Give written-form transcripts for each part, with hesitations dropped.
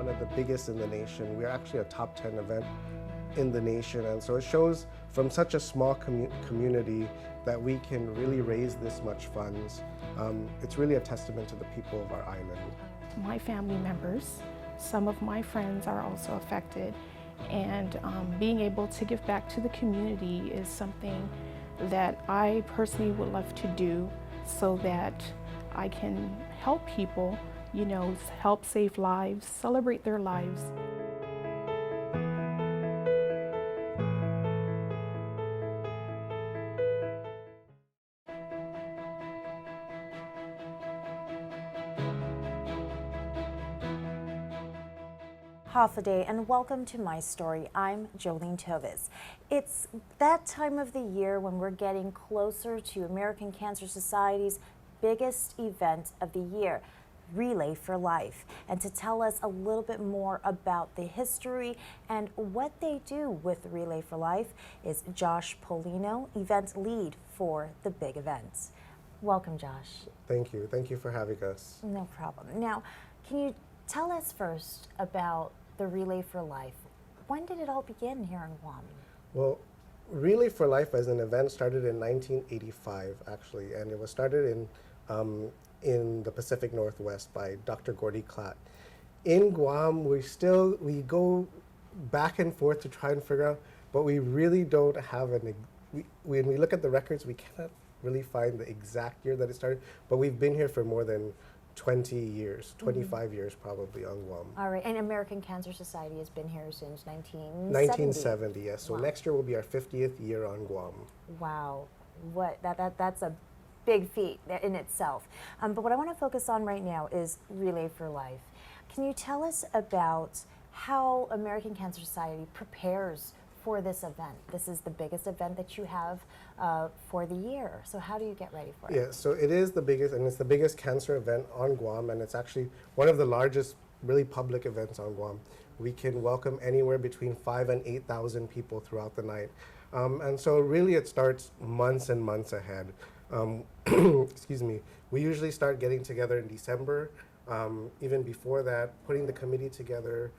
one of the biggest in the nation. We're actually a top 10 event in the nation, and so it shows from such a small community that we can really raise this much funds. It's really a testament to the people of our island. My family members, some of my friends are also affected, and being able to give back to the community is something that I personally would love to do so that I can help people, help save lives, celebrate their lives. Hafaday, and welcome to My Story. I'm Jolene Tovis. It's that time of the year when we're getting closer to American Cancer Society's biggest event of the year, Relay for Life. And to tell us a little bit more about the history and what they do with Relay for Life is Josh Polino, event lead for the big event. Welcome, Josh. Thank you. Thank you for having us. No problem. Now, can you tell us first about the Relay for Life? When did it all begin here in Guam? Well, Relay for Life as an event started in 1985, actually, and it was started in the Pacific Northwest by Dr. Gordy Klatt. In Guam, we go back and forth to try and figure out, but we really don't have when we look at the records, we cannot really find the exact year that it started, but we've been here for more than 20 years, 25 years probably on Guam. All right, and American Cancer Society has been here since 1970? 1970, yes. So wow. Next year will be our 50th year on Guam. Wow, that's a big feat in itself. But what I want to focus on right now is Relay for Life. Can you tell us about how American Cancer Society prepares for this event? This is the biggest event that you have for the year. So how do you get ready for it? Yeah, so it is the biggest, and it's the biggest cancer event on Guam, and it's actually one of the largest really public events on Guam. We can welcome anywhere between 5,000 and 8,000 people throughout the night. And so really it starts months and months ahead. Excuse me. We usually start getting together in December, even before that, putting the committee together,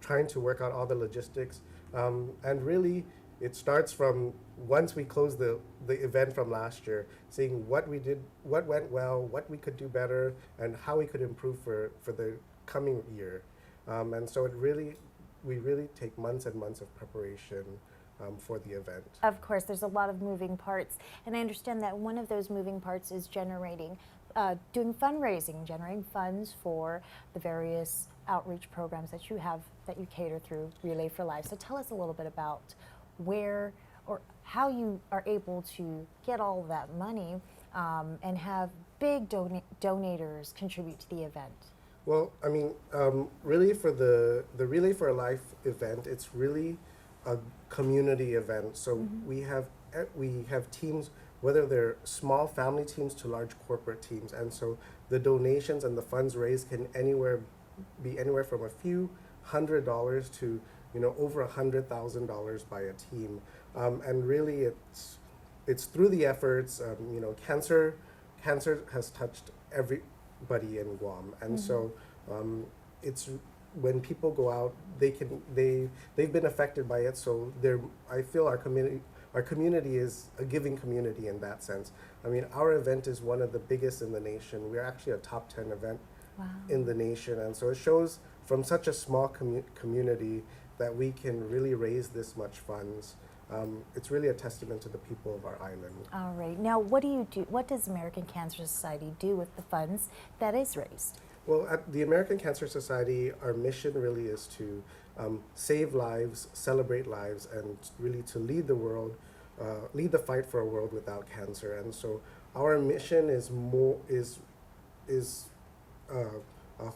trying to work out all the logistics. And really, it starts from once we close the event from last year, seeing what we did, what went well, what we could do better, and how we could improve for the coming year. And so we really take months and months of preparation for the event. Of course, there's a lot of moving parts, and I understand that one of those moving parts is doing fundraising, generating funds for the various outreach programs that you have, that you cater through Relay for Life. So tell us a little bit about where or how you are able to get all of that money and have big donators contribute to the event. Well, I mean, really for the Relay for Life event, it's really a community event. So we have teams, whether they're small family teams to large corporate teams, and so the donations and the funds raised can be anywhere from a few $100s to over $100,000 by a team, and really it's through the efforts. Cancer has touched everybody in Guam, and so it's when people go out, they've been affected by it. So I feel our community is a giving community in that sense. I mean, our event is one of the biggest in the nation. We're actually a top 10 event in the nation, and so it shows from such a small community that we can really raise this much funds. It's really a testament to the people of our island. All right. Now, what do you do? What does American Cancer Society do with the funds that is raised? Well, at the American Cancer Society, our mission really is to save lives, celebrate lives, and really to lead the fight for a world without cancer. And so our mission is a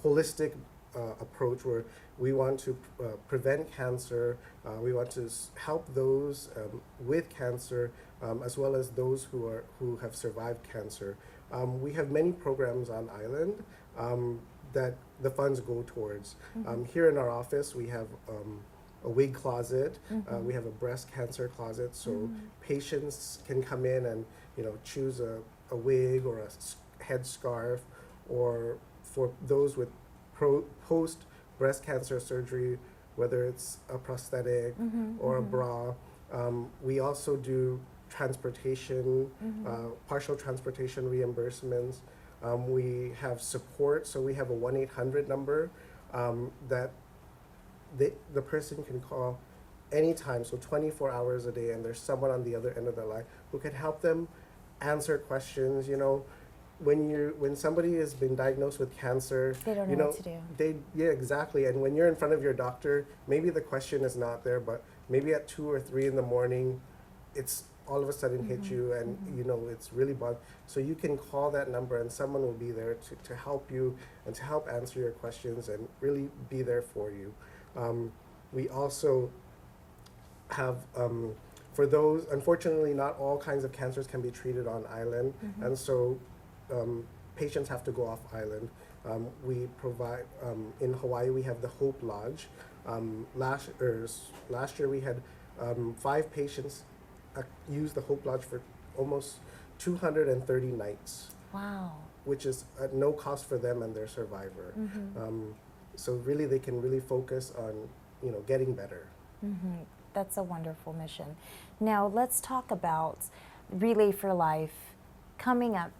holistic approach where we want to prevent cancer. We want to help those with cancer, as well as those who have survived cancer. We have many programs on island that the funds go towards. Here in our office, we have a wig closet. We have a breast cancer closet, so patients can come in and choose a wig or a headscarf, or for those with breast cancer surgery, whether it's a prosthetic or a bra. We also do transportation, partial transportation reimbursements. We have support, so we have a 1-800 number that the person can call anytime, so 24 hours a day, and there's someone on the other end of the line who can help them answer questions. You know, when somebody has been diagnosed with cancer, They don't you know know, what to do. yeah, exactly. And when you're in front of your doctor, maybe the question is not there, but maybe at 2 or 3 in the morning, it's all of a sudden hit you, and you know it's really bad. So you can call that number, and someone will be there to help you and to help answer your questions and really be there for you. We also have, for those, unfortunately, not all kinds of cancers can be treated on island, and so patients have to go off island. We provide, in Hawaii, we have the Hope Lodge. Last year we had 5 patients use the Hope Lodge for almost 230 nights, Wow. which is at no cost for them and their survivor. So really, they can really focus on, you know, getting better. That's a wonderful mission. Now let's talk about Relay for Life coming up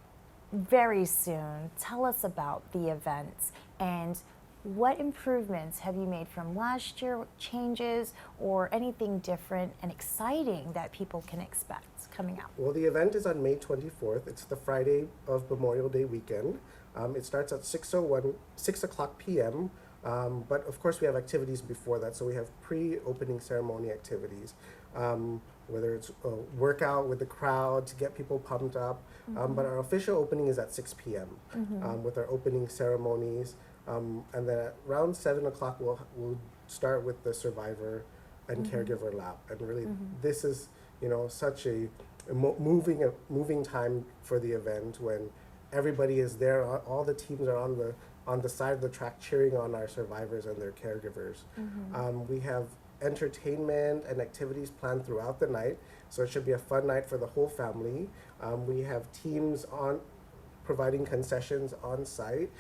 very soon. Tell us about the events and what improvements have you made from last year, changes, or anything different and exciting that people can expect coming up? Well, the event is on May 24th. It's the Friday of Memorial Day weekend. It starts at 6 o'clock p.m., but of course we have activities before that. So we have pre-opening ceremony activities, whether it's a workout with the crowd to get people pumped up. But our official opening is at 6 p.m. With our opening ceremonies. And then at around 7 o'clock, we'll start with the survivor and caregiver lap. And really, this is, you know, such a moving time for the event when everybody is there. All the teams are on the side of the track cheering on our survivors and their caregivers. We have entertainment and activities planned throughout the night, so it should be a fun night for the whole family. We have teams on providing concessions on site,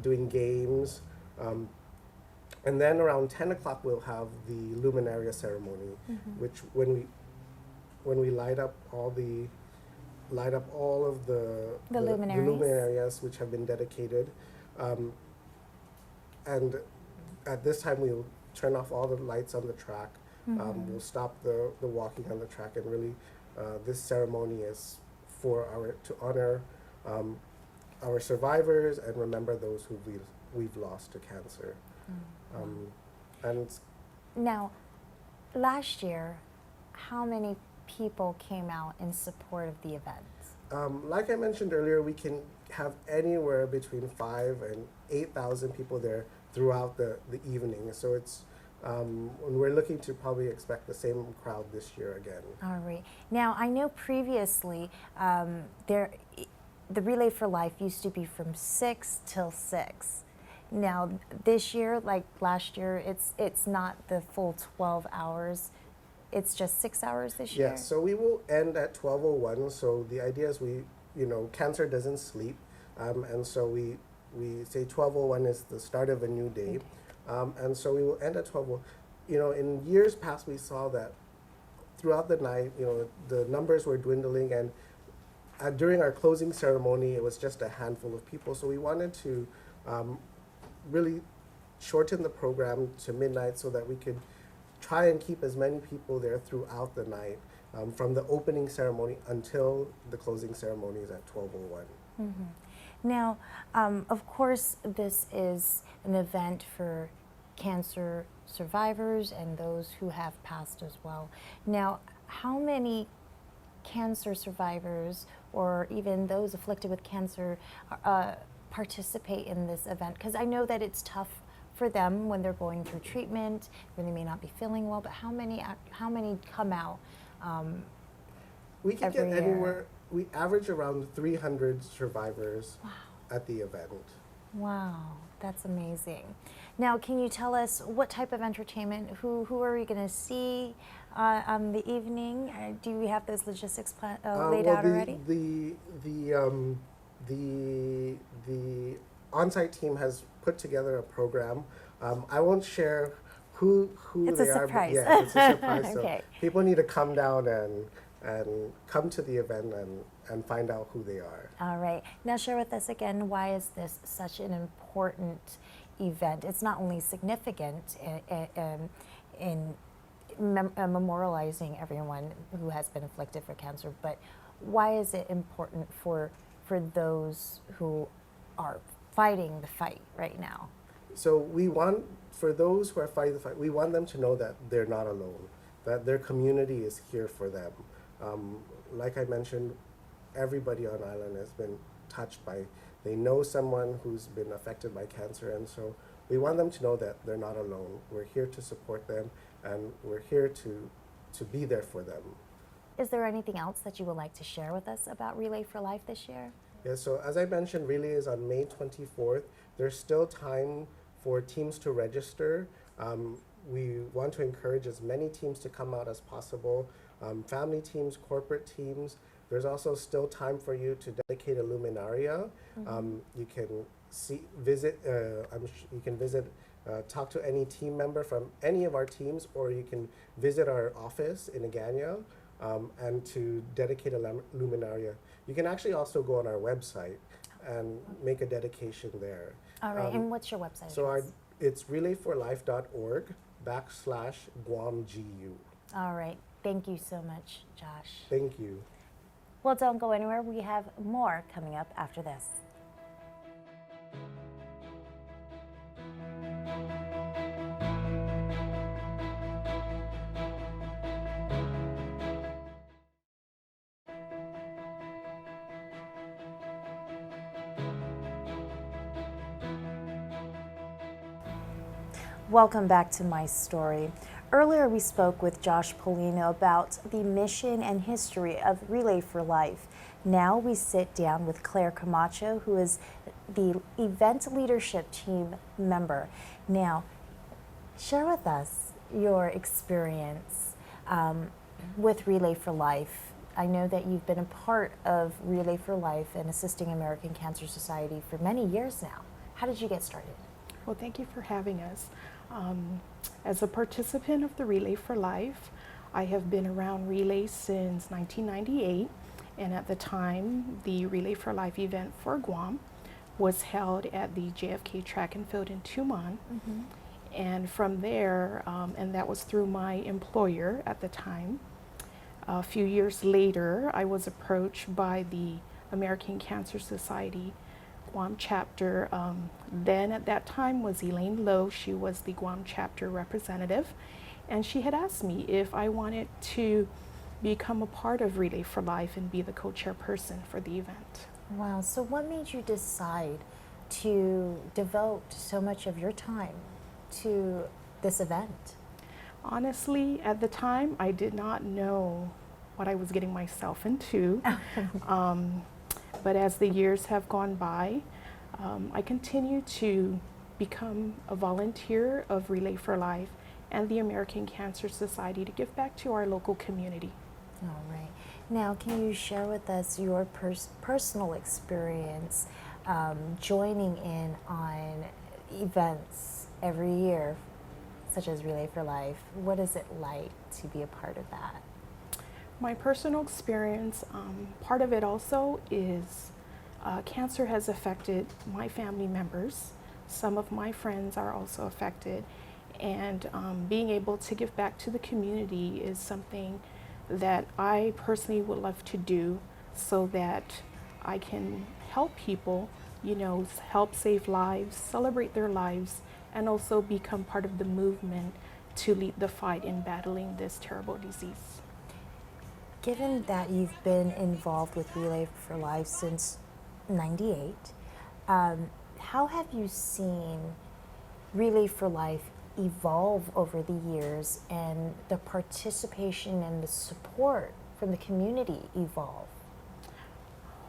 doing games. And then around 10 o'clock, we'll have the Luminaria ceremony, which when we light up all of the luminarias which have been dedicated. And at this time, we'll turn off all the lights on the track. We'll stop the walking on the track, and really, this ceremony is to honor our survivors and remember those who we've lost to cancer. And now, last year, how many people came out in support of the event? like I mentioned earlier, we can have anywhere between 5,000 and 8,000 people there throughout the evening. So it's we're looking to probably expect the same crowd this year again. All right. Now, I know previously the Relay for Life used to be from 6 till 6. Now, this year, like last year, it's not the full 12 hours. It's just 6 hours this year? Yeah, so we will end at 12:01. So the idea is cancer doesn't sleep. And so we say 12:01 is the start of a new day. And so we will end at 12:01. In years past, we saw that throughout the night, the numbers were dwindling, and during our closing ceremony, it was just a handful of people. So we wanted to really shorten the program to midnight so that we could try and keep as many people there throughout the night, from the opening ceremony until the closing ceremony is at 12:01. Mm-hmm. Now, of course, this is an event for cancer survivors and those who have passed as well. Now, how many cancer survivors or even those afflicted with cancer participate in this event? Because I know that it's tough for them when they're going through treatment, when they may not be feeling well, but how many come out We can every get year? anywhere, we average around 300 survivors at the event. Wow, that's amazing. Now, can you tell us what type of entertainment, who are we going to see on the evening? Do we have those logistics laid out already? The on-site team has put together a program. I won't share who It's they a are. surprise. Yeah, it's a surprise. Okay. So people need to come down and come to the event and find out who they are. All right. Now share with us again, why is this such an important event? It's not only significant in memorializing everyone who has been afflicted with cancer, but why is it important for those who are fighting the fight right now? So we want, for those who are fighting the fight, we want them to know that they're not alone, that their community is here for them. Like I mentioned, everybody on island has been touched by, they know someone who's been affected by cancer, and so we want them to know that they're not alone. We're here to support them, and we're here to be there for them. Is there anything else that you would like to share with us about Relay for Life this year? Yeah, so as I mentioned, Relay is on May 24th. There's still time for teams to register. We want to encourage as many teams to come out as possible, family teams, corporate teams. There's also still time for you to dedicate a luminaria. You can talk to any team member from any of our teams, or you can visit our office in Agana and to dedicate a luminaria. You can actually also go on our website and make a dedication there. All right, and what's your website So address? it's relayforlife.org/GuamGU. All right, thank you so much, Josh. Thank you. Well, don't go anywhere. We have more coming up after this. Welcome back to My Story. Earlier we spoke with Josh Polino about the mission and history of Relay for Life. Now we sit down with Claire Camacho, who is the event leadership team member. Now, share with us your experience with Relay for Life. I know that you've been a part of Relay for Life and assisting American Cancer Society for many years now. How did you get started? Well, thank you for having us. As a participant of the Relay for Life, I have been around Relay since 1998, and at the time, the Relay for Life event for Guam was held at the JFK Track and Field in Tumon. And from there, and that was through my employer at the time. A few years later, I was approached by the American Cancer Society Guam chapter. Then at that time was Elaine Lowe. She was the Guam chapter representative, and she had asked me if I wanted to become a part of Relay for Life and be the co-chairperson for the event. Wow, so what made you decide to devote so much of your time to this event? Honestly, at the time, I did not know what I was getting myself into. But as the years have gone by, I continue to become a volunteer of Relay for Life and the American Cancer Society to give back to our local community. All right. Now, can you share with us your personal experience joining in on events every year, such as Relay for Life? What is it like to be a part of that? My personal experience, part of it also is cancer has affected my family members. Some of my friends are also affected, and being able to give back to the community is something that I personally would love to do so that I can help people, you know, help save lives, celebrate their lives, and also become part of the movement to lead the fight in battling this terrible disease. Given that you've been involved with Relay for Life since '98, how have you seen Relay for Life evolve over the years and the participation and the support from the community evolve?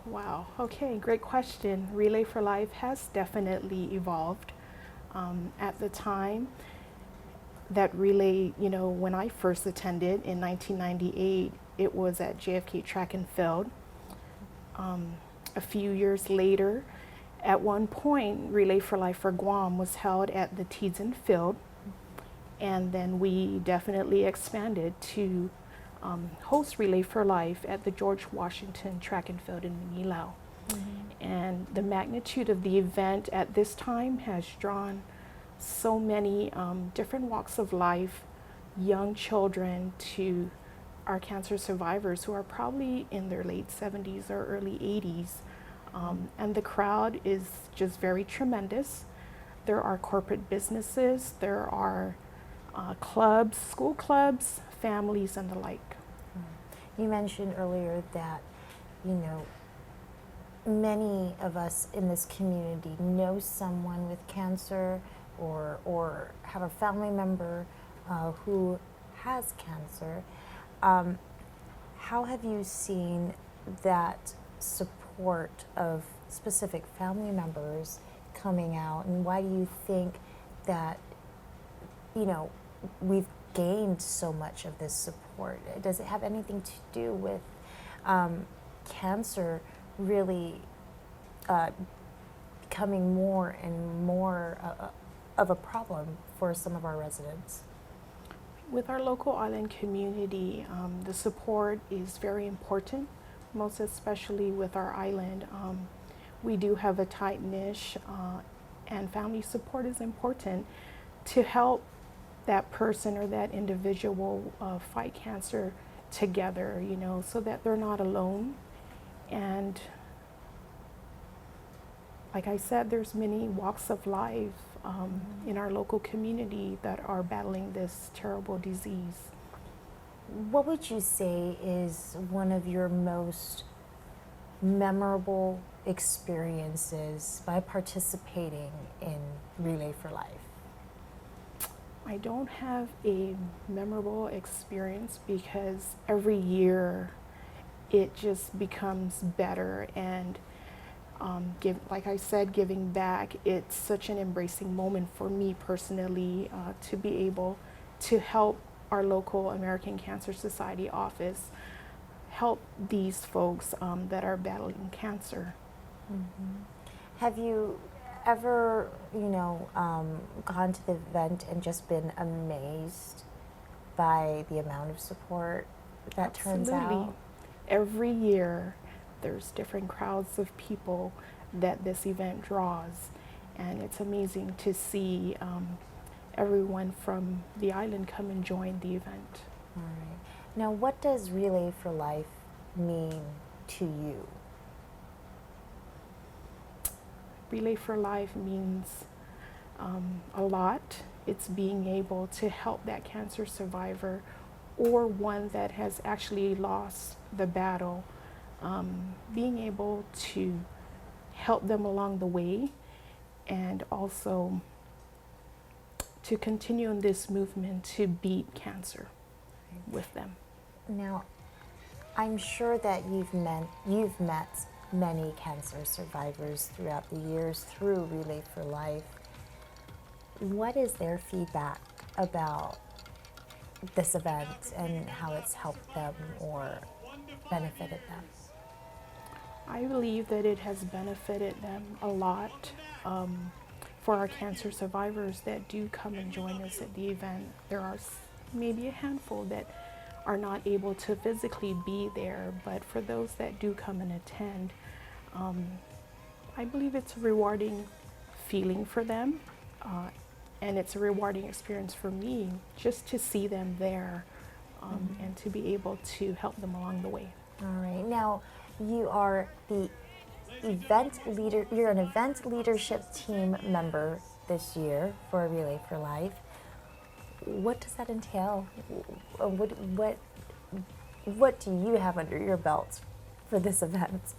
Wow, okay, great question. Relay for Life has definitely evolved. At the time that Relay, you know, when I first attended in 1998, it was at JFK Track and Field. A few years later, At one point, Relay for Life for Guam was held at the Teason Field, and then we definitely expanded to host Relay for Life at the George Washington Track and Field in Manilao. And the magnitude of the event at this time has drawn so many different walks of life, young children to our cancer survivors who are probably in their late 70s or early 80s. And the crowd is just very tremendous. There are corporate businesses, there are clubs, school clubs, families, and the like. You mentioned earlier that, many of us in this community know someone with cancer or have a family member who has cancer. How have you seen that support of specific family members coming out, and why do you think that, we've gained so much of this support? Does it have anything to do with cancer really becoming more and more of a problem for some of our residents? With our local island community, the support is very important, most especially with our island. We do have a tight niche, and family support is important to help that person or that individual fight cancer together, so that they're not alone. And like I said, there's many walks of life in our local community that are battling this terrible disease. What would you say is one of your most memorable experiences by participating in Relay for Life? I don't have a memorable experience because every year it just becomes better, and like I said, giving back, it's such an embracing moment for me personally to be able to help our local American Cancer Society office help these folks that are battling cancer. Have you ever, gone to the event and just been amazed by the amount of support that turns out? Every year there's different crowds of people that this event draws, and it's amazing to see everyone from the island come and join the event. All right. Now, what does Relay for Life mean to you? Relay for Life means a lot. It's being able to help that cancer survivor or one that has actually lost the battle, being able to help them along the way, and also to continue in this movement to beat cancer with them. Now, I'm sure that you've met many cancer survivors throughout the years through Relay for Life. What is their feedback about this event and how it's helped them or benefited them? I believe that it has benefited them a lot. For our cancer survivors that do come and join us at the event, there are maybe a handful that are not able to physically be there, but for those that do come and attend, I believe it's a rewarding feeling for them, and it's a rewarding experience for me just to see them there and to be able to help them along the way. All right. Now, you are the event leader. You're an event leadership team member this year for Relay for Life. What does that entail? What do you have under your belt for this event?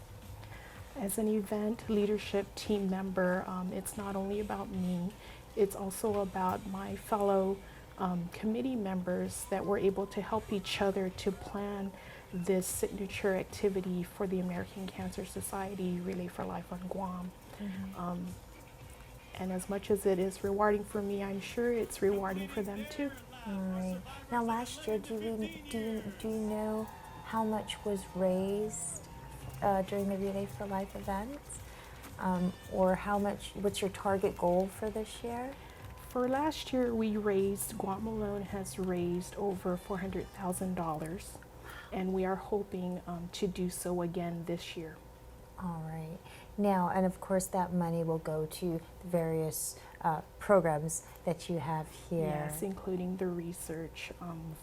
As an event leadership team member, it's not only about me, it's also about my fellow committee members that were able to help each other to plan this signature activity for the American Cancer Society Relay for Life on Guam. And as much as it is rewarding for me, I'm sure it's rewarding for them too. All right. Now, last year, do you know how much was raised during the Relay for Life event? or what's your target goal for this year? For last year, Guam alone has raised over $400,000, and we are hoping to do so again this year. All right. Now, and of course, that money will go to the various programs that you have here. Yes, including the research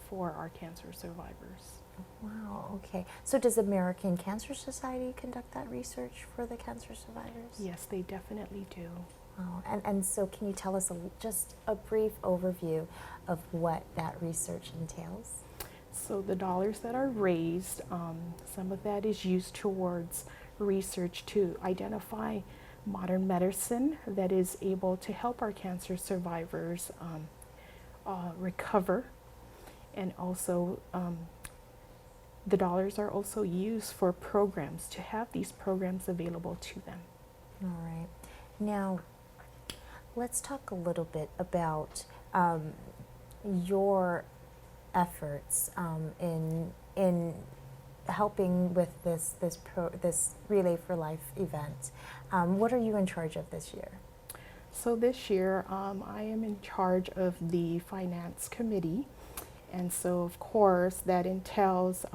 for our cancer survivors. Wow, okay. So does American Cancer Society conduct that research for the cancer survivors? Yes, they definitely do. Oh, and so can you tell us just a brief overview of what that research entails? So the dollars that are raised, some of that is used towards research to identify modern medicine that is able to help our cancer survivors recover, and also the dollars are also used for programs, to have these programs available to them. All right. Now, let's talk a little bit about your efforts in helping with this Relay for Life event. What are you in charge of this year? So this year, I am in charge of the finance committee, and so of course that entails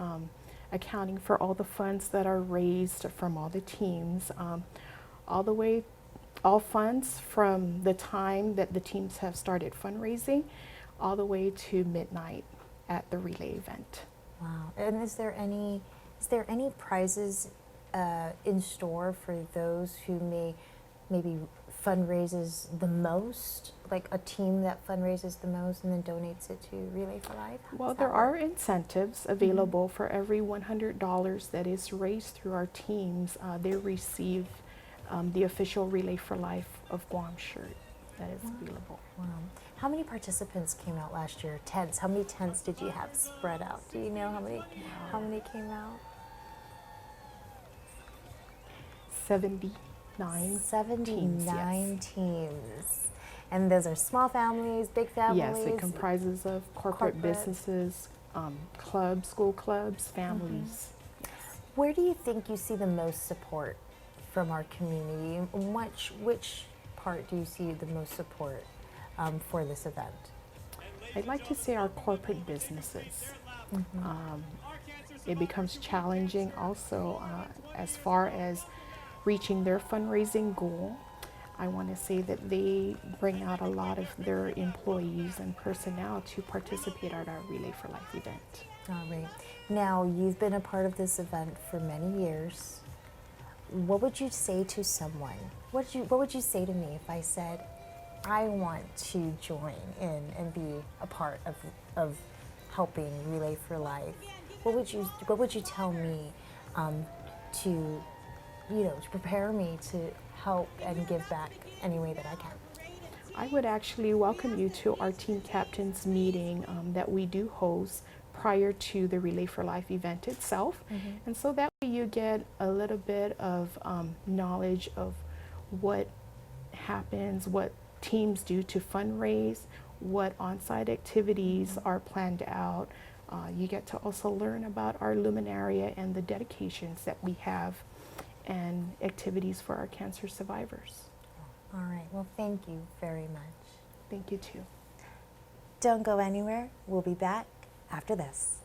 accounting for all the funds that are raised from all the teams, all funds from the time that the teams have started fundraising, all the way to midnight at the relay event. Wow! And is there any prizes in store for those who maybe fundraises the most, like a team that fundraises the most and then donates it to Relay for Life? Well, there are incentives available for every $100 that is raised through our teams. They receive the official Relay for Life of Guam shirt that is available. Wow. How many participants came out last year? Tents. How many tents did you have spread out? Do you know how many came out? 79. 79 Yes. teams. And those are small families, big families? Yes, it comprises of corporate businesses, clubs, school clubs, families. Yes. Where do you think you see the most support from our community? Which part do you see the most support for this event? I'd like to say our corporate businesses. It becomes challenging also as far as reaching their fundraising goal. I want to say that they bring out a lot of their employees and personnel to participate at our Relay for Life event. All right. Now, you've been a part of this event for many years. What would you say to someone? What would you say to me if I said, I want to join in and be a part of helping Relay for Life? What would you tell me to prepare me to help and give back any way that I can? I would actually welcome you to our team captains meeting that we do host prior to the Relay for Life event itself. And so that way you get a little bit of knowledge of what happens, what teams do to fundraise, what on-site activities are planned out. You get to also learn about our luminaria and the dedications that we have and activities for our cancer survivors. All right. Well, thank you very much. Thank you too. Don't go anywhere. We'll be back after this.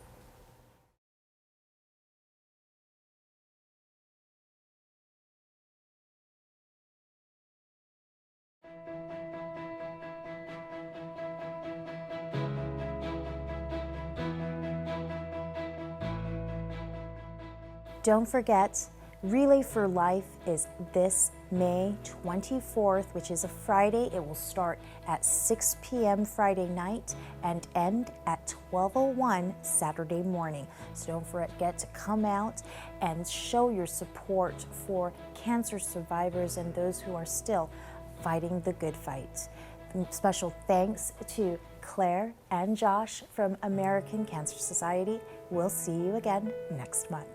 Don't forget, Relay for Life is this May 24th, which is a Friday. It will start at 6 p.m. Friday night and end at 12:01 Saturday morning. So don't forget to come out and show your support for cancer survivors and those who are still fighting the good fight. Special thanks to Claire and Josh from American Cancer Society. We'll see you again next month.